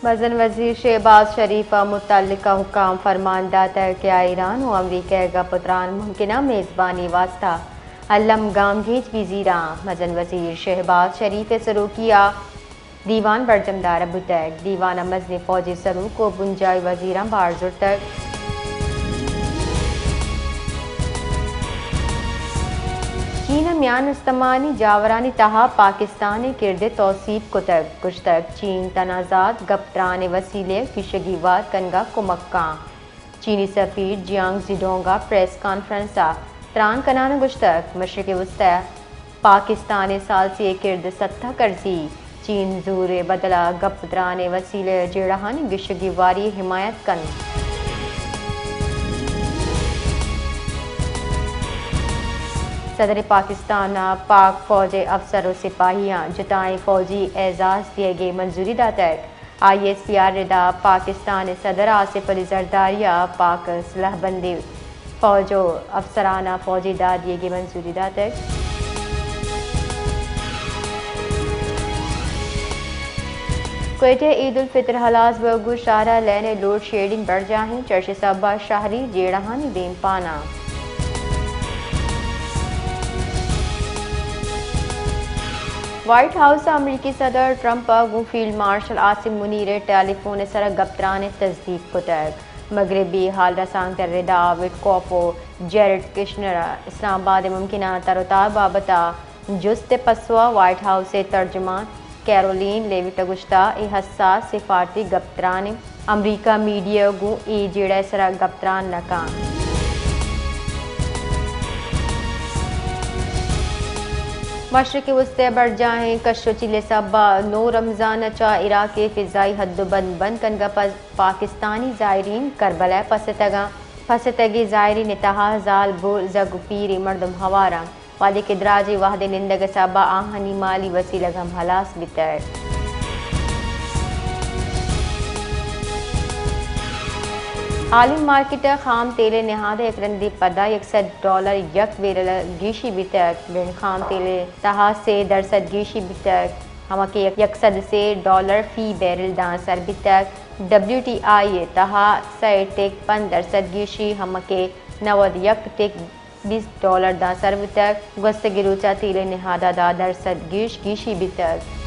मज़न वज़ीर शहबाज शरीफ मुतल्लिका हुकाम फरमानदाता कि ईरान व अमरीका का पुत्रान मुमकिन मेज़बानी वास्ता अल्लम गामगेज वज़ीरा मज़न वज़ीर शहबाज शरीफ सरूकिया दीवान बरजमदार बुतक दीवान मज़न फ़ौजी सरू को बुंजाई वज़ीरा बारजुर तक चीन म्यान इस्तेमानी जावरानी तहा पाकिस्तान किरदे तौसीब को तक कुछ तक चीन तनाज़ात गप्तरान वसीले किशगीवाद कनगा कुमक्का चीनी सफ़ीर जियांग जिडोंगा प्रेस कॉन्फ्रेंस त्रान कनान गुश तक मशरक़ वस्ता पाकिस्तान साल से किरद सत्ता कर्जी चीन जूर बदला गप्तरान वसीले जेड़हानी किशगीवारी हिमायत कन सदर पाकिस्तान पाक फौज अफसर सिपाहियाँ जुताएँ फौजी एजाज़ दिए गए मंजूरी दातक ISPR रिदा पाकिस्तान सदर आसिफ अली जरदारिया पाक सलाहबंदी फौजो अफसराना फौजी दाद दिए गए मंजूरी दातक क्वेटे ईद उल फितर हलास बगू शारा लेने लोड शेडिंग बढ़ जाएं चर्च सबा शाहरी जेड़हानी देम पाना व्हाइट हाउस अमरीकी सदर Trump field marshal Asim Munir telephone सर गप्तरान तस्दीक को तक मगरबी हाल रसांग तरदा विटकॉफो जेरेड किश्नर इस्लामाबाद मुमकिन तरोतार बाबता जुस्त पसवा व्हाइट हाउस से तर्जमान कैरोलिन लेविट गुश्ता ए हसास सिफारती गप्तरान अमरीका मीडिया गु ए जेड़ा सर गप्तरान नकाम मशरक़ वस्ते बढ़ जाएँ कशो चिले सबा 9 रमज़ान चा इराक़ फ़िज़ाई हद्दबंद बंद कनगा पाकिस्तानी ज़ायरीन करबला पसतगी ज़ायरीन तहा ज़ाल बो जग पीरी मर्दम हवारा वाले किदराजी वाहद निंदग सबा आहनी माली वसीला गम हलास बितर आलिम मार्केट खाम तेले नहाद एक रंदी पदा $100 यक वेरल गीशी बितक बिन खाम तेले तहा से दरसद गीशी बितक हम के $100 से फी बैरल दांसर बितक WTI तहा से टेक 5% गीशी हम के 90 यक टेक $20 दांसर बितक गुस्त गिरुचा तेले नहादा दा दरसद गीशी बितक